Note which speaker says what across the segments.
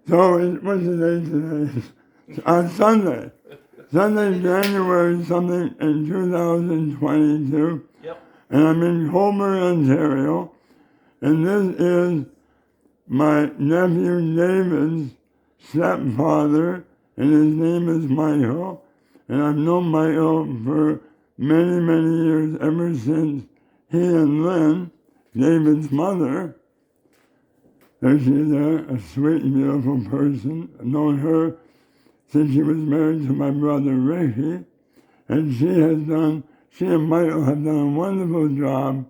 Speaker 1: So, what's the day today? On Sunday. Sunday, January something in 2022.
Speaker 2: Yep.
Speaker 1: And I'm in Colbert, Ontario. And this is my nephew David's stepfather, and his name is Michael. And I've known Michael for many, many years, ever since he and Lynn, David's mother, there she is there, a sweet, beautiful person. I've known her since she was married to my brother Ricky, and she and Michael have done a wonderful job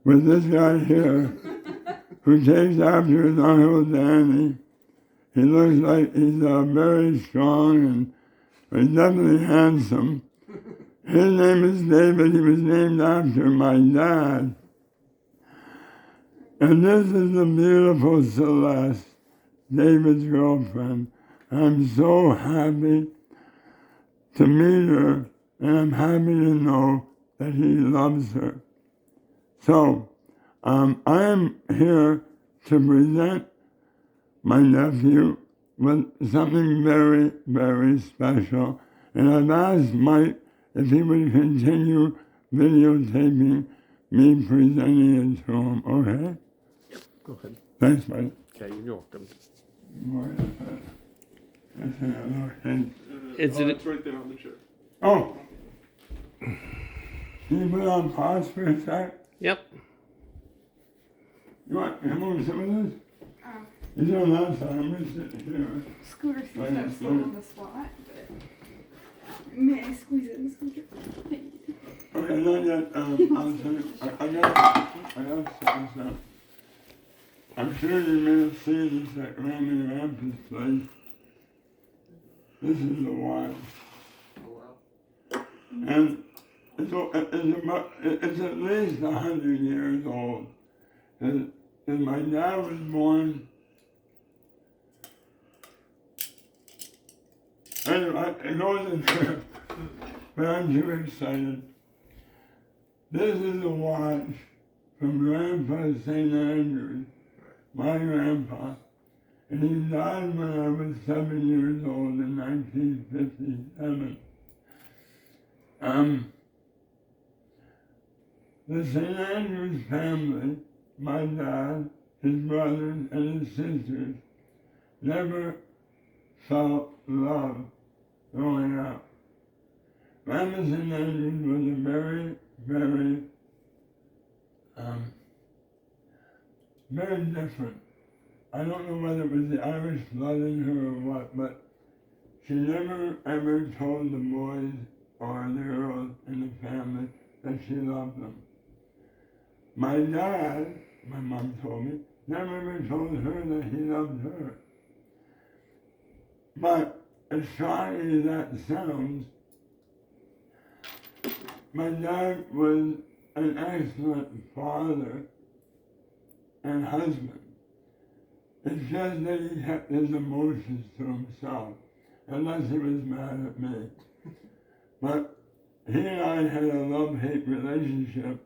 Speaker 1: with this guy here, who takes after his Uncle Danny. He looks like he's very strong and he's definitely handsome. His name is David. He was named after my dad. And this is the beautiful Celeste, David's girlfriend. I'm so happy to meet her, and I'm happy to know that he loves her. So, I am here to present my nephew with something very, very special. And I've asked Mike if he would continue videotaping me presenting it to him, okay?
Speaker 2: Yep, go ahead.
Speaker 1: Thanks, Mike.
Speaker 2: Okay, you're welcome.
Speaker 3: It's right there on the chair.
Speaker 1: Oh! Can you put on pause for a sec?
Speaker 2: Yep.
Speaker 1: You want to move some of this? You know last time, I'm going to sit here.
Speaker 4: Scooter seems to have slow on the spot, but may I squeeze it in the scooter? Thank you.
Speaker 1: Okay, not yet. I'll tell you. I got something. I'm sure you may have seen this at Randy Ramp's place. This is the watch.
Speaker 2: Oh, wow.
Speaker 1: And it's at least 100 years old. And my dad was born. Anyway, it goes in there, but I'm too excited. This is a watch from Grandpa St. Andrews, my grandpa, and he died when I was 7 years old in 1957. The St. Andrews family, my dad, his brothers, and his sisters, never felt love growing up. Grandpa St. Andrews was a very, very, very different. I don't know whether it was the Irish blood in her or what, but she never ever told the boys or the girls in the family that she loved them. My dad, my mom told me, never ever told her that he loved her. But as shocking as that sounds, my dad was an excellent father and husband. It's just that he kept his emotions to himself, unless he was mad at me. But he and I had a love-hate relationship,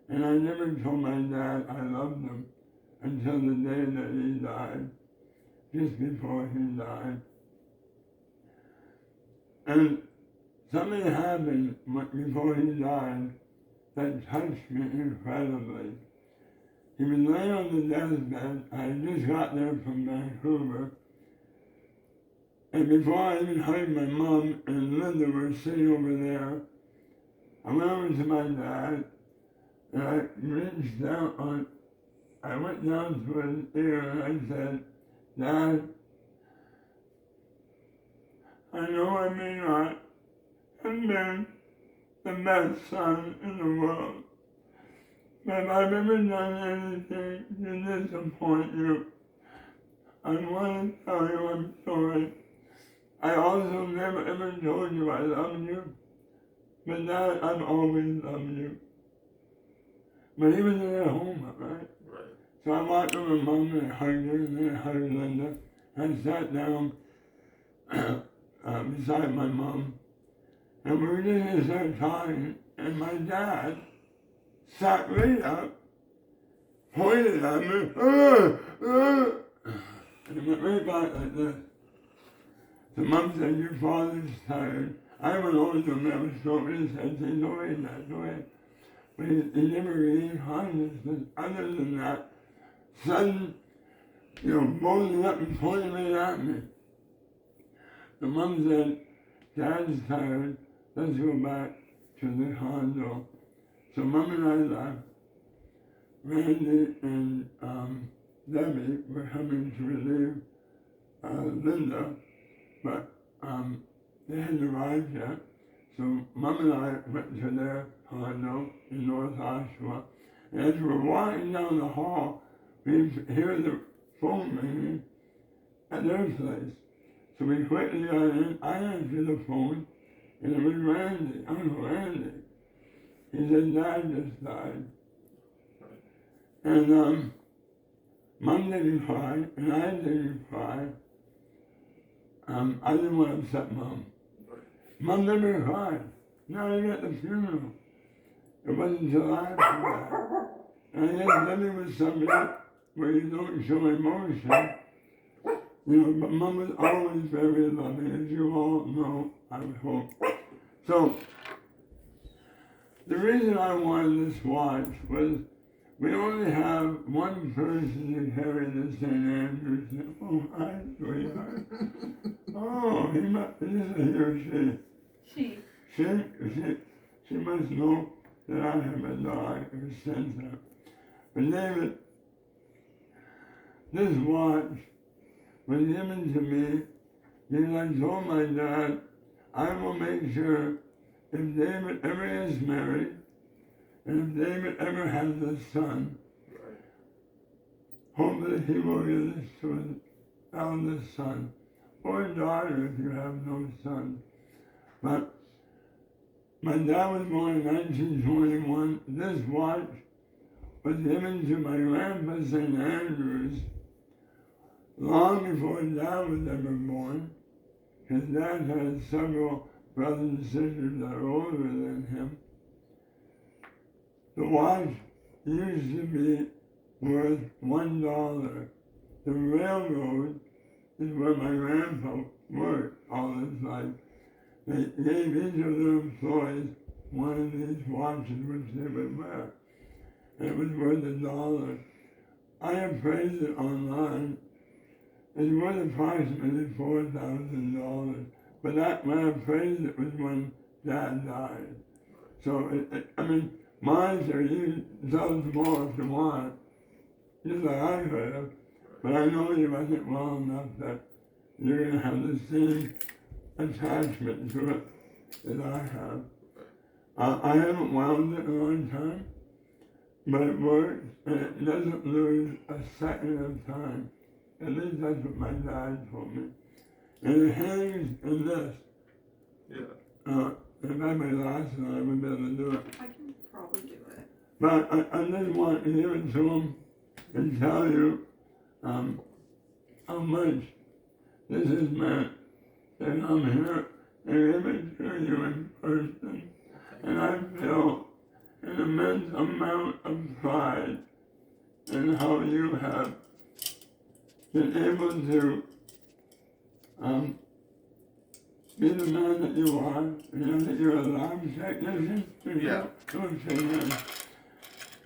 Speaker 1: and I never told my dad I loved him until the day that he died, just before he died. And something happened before he died that touched me incredibly. He was laying on the deathbed. I had just got there from Vancouver. And before I even hugged my mom and Linda were sitting over there, I went over to my dad and I reached down I went down to his ear and I said, Dad, I know I may not have been the best son in the world, but if I've ever done anything to disappoint you, I want to tell you I'm sorry. I also never ever told you I love you, but Dad, I've always loved you. But he was in at home, right?
Speaker 2: Right.
Speaker 1: So I walked over to Mom and I hugged her, and then I hugged Linda. I sat down beside my mom, and we were just going to start talking, and my dad sat right up, pointed at me, And it went right back like this. So Mom said, your father's tired. I went over to him, I was stroking his head, saying, go away, Dad, go away. But he never really harmed us. But other than that, sudden, bolting up and pointing right at me. So Mom said, Dad's tired, let's go back to the condo. So Mom and I left. Randy and Debbie were coming to relieve Linda, but they hadn't arrived yet. So Mom and I went to their condo in North Oshawa. And as we were walking down the hall, we hear the phone ringing at their place. So we quickly got in. I answered the phone, and it was Randy, Uncle Randy. He said, Dad just died. And Mom didn't cry, and I didn't cry. I didn't want to upset Mom. Mom never cried, not even at the funeral. It wasn't until after that. And I guess Debbie was somebody where you don't show emotion. But Mom was always very loving, as you all know, I would hope. So, the reason I wanted this watch was we only have one person to carry the St. Andrews. Oh, hi, sweetheart. Oh, is it he or she?
Speaker 4: She.
Speaker 1: She must know that I have a dog or sense of. But David, this watch was given to me because I told my dad, I will make sure if David ever is married, and if David ever has a son, hopefully he will give this to his eldest son, or daughter if you have no son. But my dad was born in 1921. This watch was given to my grandpa St. Andrews long before Dad was ever born. His dad had several brothers and sisters that are older than him. The watch used to be worth $1. The railroad is where my grandpa worked all his life. They gave each of their employees one of these watches which they would wear. And it was worth $1. I appraised it online. It's worth approximately $4,000. But that when I appraised it was when Dad died. So, mine are you sell more if you want, just like I could have. But I know you wasn't well enough that you're going to have the same attachment to it that I have. I haven't wound it in a long time, but it works and it doesn't lose a second of time. At least that's what my dad told me. And it hangs in this. Yeah. If I had my glasses on, I would be able to do it.
Speaker 4: I can probably do it.
Speaker 1: But I just want to give it to him and tell you how much this has meant that I'm here and give it to you in person. And I feel an immense amount of pride in how you have been able to be the man that you are. That you're a lab technician.
Speaker 2: Yeah.
Speaker 1: Don't say that.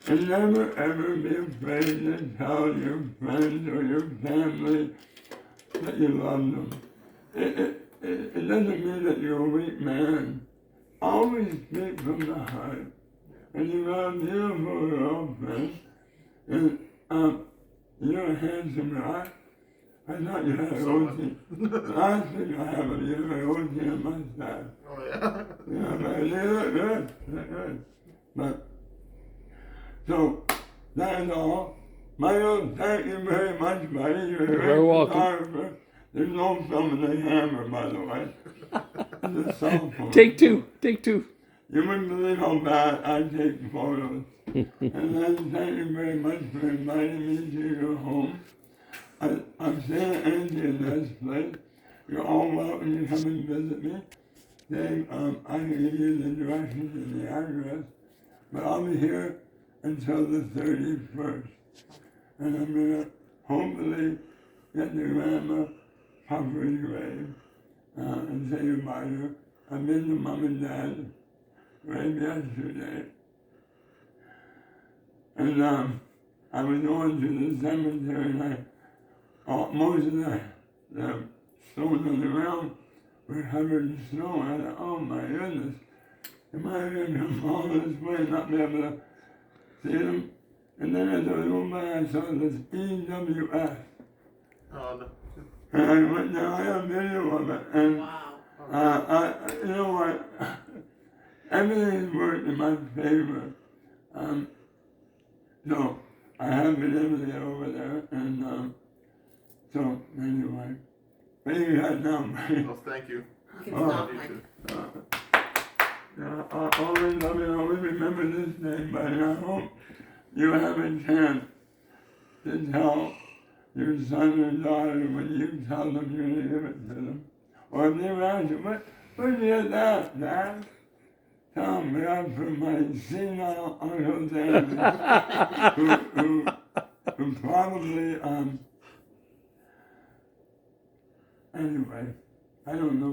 Speaker 1: And never ever be afraid to tell your friends or your family that you love them. It doesn't mean that you're a weak man. Always speak from the heart. And you got a beautiful girlfriend. And you're a handsome guy. I thought you had an OT. I think I have a OT in my staff.
Speaker 2: Oh, yeah?
Speaker 1: Yeah, but you look good. You look good. But, so, that is all. Michael, thank you very much, buddy. You're a
Speaker 3: very welcome.
Speaker 1: photographer. There's no film in the hammer, by the way. It's a cell phone.
Speaker 3: Take two.
Speaker 1: You wouldn't believe how bad I take photos. And then thank you very much for inviting me to your home. I'm staying at Angie in this place. You're all welcome to come and visit me. Dave, I can give you the directions and the address, but I'll be here until the 31st. And I'm going to hopefully get to Grandma Puffer's grave and say goodbye to her. I've been to Mom and Dad's grave yesterday. And I was going to the cemetery and most of the stones on the ground were covered in snow. I thought, oh my goodness, am I going to come all this way and not be able to see them? And then as I was going by, I saw this EWS.
Speaker 2: Oh, no.
Speaker 1: And I went down, I have video of it. And you know what? Everything's worked in my favor. So I have been able to get over there. And so anyway, what do you got now, Mike?
Speaker 2: Well, thank you.
Speaker 3: You can stop, Mike.
Speaker 1: I always remember this day, but I hope you have a chance to tell your son or daughter when you tell them you're going to give it to them. Or if they ask you, where'd you get that, Dad? Tell them, I got from my senile Uncle David, who probably, anyway, I don't know.